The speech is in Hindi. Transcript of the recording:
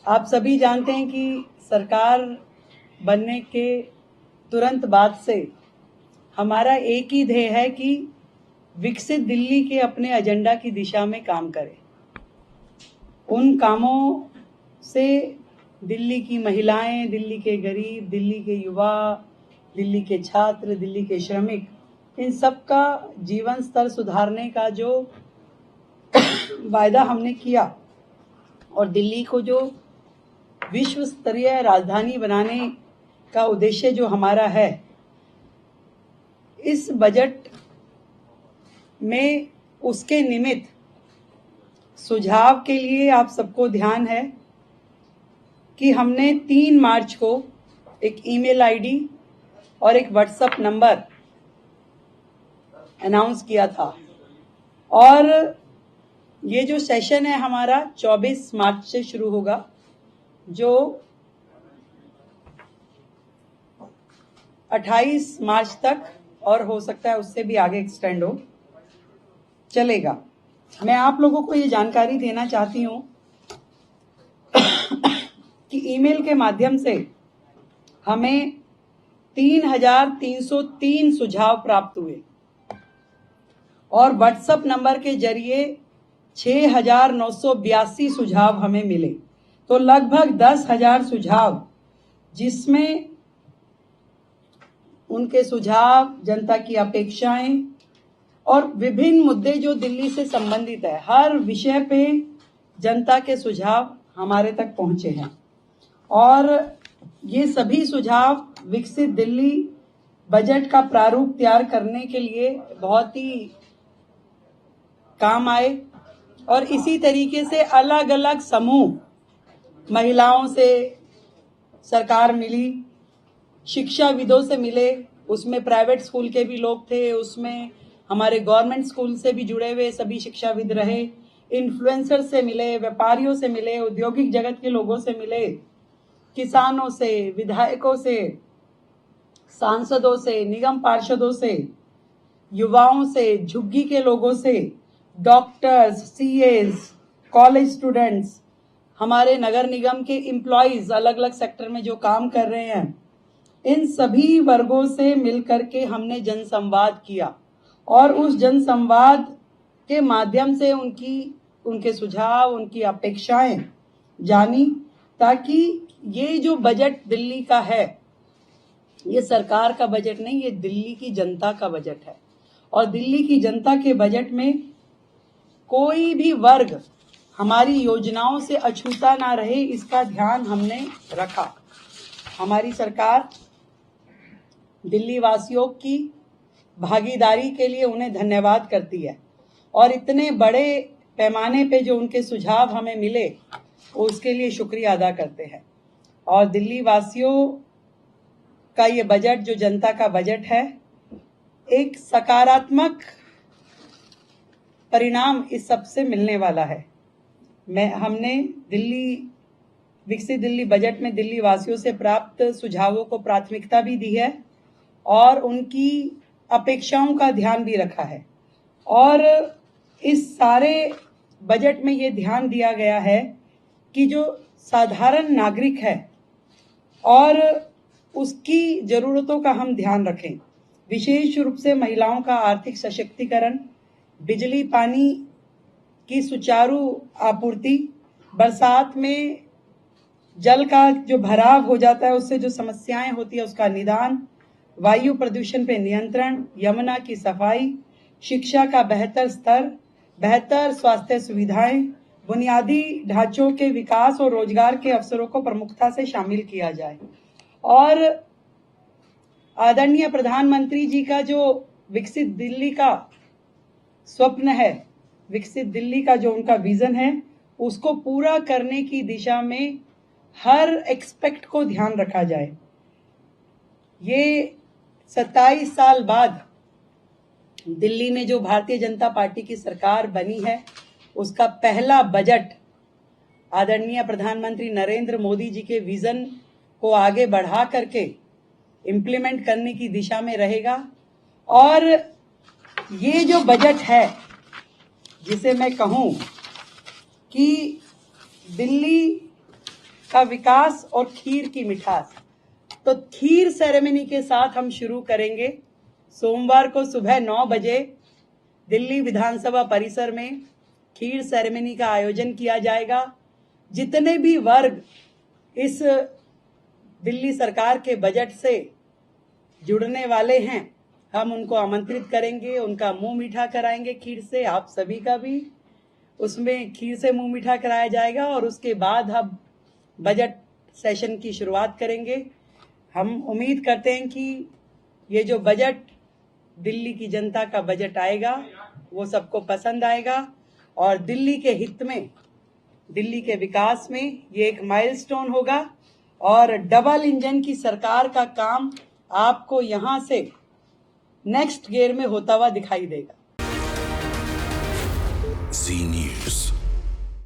आप सभी जानते हैं कि सरकार बनने के तुरंत बाद से हमारा एक ही ध्येय है कि विकसित दिल्ली के अपने एजेंडा की दिशा में काम करें। उन कामों से दिल्ली की महिलाएं, दिल्ली के गरीब, दिल्ली के युवा, दिल्ली के छात्र, दिल्ली के श्रमिक, इन सब का जीवन स्तर सुधारने का जो वायदा हमने किया और दिल्ली को जो विश्व स्तरीय राजधानी बनाने का उद्देश्य जो हमारा है, इस बजट में उसके निमित्त सुझाव के लिए आप सबको ध्यान है कि हमने 3 मार्च को एक ईमेल आईडी और एक व्हाट्सएप नंबर अनाउंस किया था और ये जो सेशन है हमारा 24 मार्च से शुरू होगा, जो 28 मार्च तक और हो सकता है उससे भी आगे एक्सटेंड हो चलेगा। मैं आप लोगों को ये जानकारी देना चाहती हूं कि ईमेल के माध्यम से हमें 3,303 सुझाव प्राप्त हुए और व्हाट्सएप नंबर के जरिए 6,982 सुझाव हमें मिले, तो लगभग 10,000 सुझाव, जिसमें उनके सुझाव, जनता की अपेक्षाएं और विभिन्न मुद्दे जो दिल्ली से संबंधित है, हर विषय पे जनता के सुझाव हमारे तक पहुंचे हैं और ये सभी सुझाव विकसित दिल्ली बजट का प्रारूप तैयार करने के लिए बहुत ही काम आए। और इसी तरीके से अलग अलग समूह, महिलाओं से सरकार मिली, शिक्षाविदों से मिले, उसमें प्राइवेट स्कूल के भी लोग थे, उसमें हमारे गवर्नमेंट स्कूल से भी जुड़े हुए सभी शिक्षाविद रहे, इन्फ्लुएंसर से मिले, व्यापारियों से मिले, औद्योगिक जगत के लोगों से मिले, किसानों से, विधायकों से, सांसदों से, निगम पार्षदों से, युवाओं से, झुग्गी के लोगों से, डॉक्टर्स, सीएस, कॉलेज स्टूडेंट्स, हमारे नगर निगम के एम्प्लॉइज अलग अलग सेक्टर में जो काम कर रहे हैं, इन सभी वर्गों से मिलकर के हमने जनसंवाद किया और उस जनसंवाद के माध्यम से उनके सुझाव, उनकी अपेक्षाएं जानी, ताकि ये जो बजट दिल्ली का है, ये सरकार का बजट नहीं, ये दिल्ली की जनता का बजट है और दिल्ली की जनता के बजट में कोई भी वर्ग हमारी योजनाओं से अछूता ना रहे, इसका ध्यान हमने रखा। हमारी सरकार दिल्ली वासियों की भागीदारी के लिए उन्हें धन्यवाद करती है और इतने बड़े पैमाने पे जो उनके सुझाव हमें मिले उसके लिए शुक्रिया अदा करते हैं। और दिल्ली वासियों का ये बजट, जो जनता का बजट है, एक सकारात्मक परिणाम इस सब से मिलने वाला है। हमने विकसित दिल्ली बजट में दिल्ली वासियों से प्राप्त सुझावों को प्राथमिकता भी दी है और उनकी अपेक्षाओं का ध्यान भी रखा है और इस सारे बजट में ये ध्यान दिया गया है कि जो साधारण नागरिक है और उसकी जरूरतों का हम ध्यान रखें। विशेष रूप से महिलाओं का आर्थिक सशक्तिकरण, बिजली पानी की सुचारू आपूर्ति, बरसात में जल का जो भराव हो जाता है उससे जो समस्याएं होती है उसका निदान, वायु प्रदूषण पे नियंत्रण, यमुना की सफाई, शिक्षा का बेहतर स्तर, बेहतर स्वास्थ्य सुविधाएं, बुनियादी ढांचों के विकास और रोजगार के अवसरों को प्रमुखता से शामिल किया जाए। और आदरणीय प्रधानमंत्री जी का जो विकसित दिल्ली का स्वप्न है, विकसित दिल्ली का जो उनका विजन है, उसको पूरा करने की दिशा में हर एक्सपेक्ट को ध्यान रखा जाए। ये 27 साल बाद दिल्ली में जो भारतीय जनता पार्टी की सरकार बनी है, उसका पहला बजट आदरणीय प्रधानमंत्री नरेंद्र मोदी जी के विजन को आगे बढ़ा करके इम्प्लीमेंट करने की दिशा में रहेगा। और ये जो बजट है, जिसे मैं कहूं कि दिल्ली का विकास और खीर की मिठास। तो खीर सेरेमनी के साथ हम शुरू करेंगे। सोमवार को सुबह 9 बजे दिल्ली विधानसभा परिसर में खीर सेरेमनी का आयोजन किया जाएगा। जितने भी वर्ग इस दिल्ली सरकार के बजट से जुड़ने वाले हैं, हम उनको आमंत्रित करेंगे, उनका मुंह मीठा कराएंगे खीर से। आप सभी का भी उसमें खीर से मुंह मीठा कराया जाएगा और उसके बाद हम बजट सेशन की शुरुआत करेंगे। हम उम्मीद करते हैं कि ये जो बजट दिल्ली की जनता का बजट आएगा वो सबको पसंद आएगा और दिल्ली के हित में, दिल्ली के विकास में ये एक माइलस्टोन होगा और डबल इंजन की सरकार का काम आपको यहां से नेक्स्ट गियर में होता हुआ दिखाई देगा।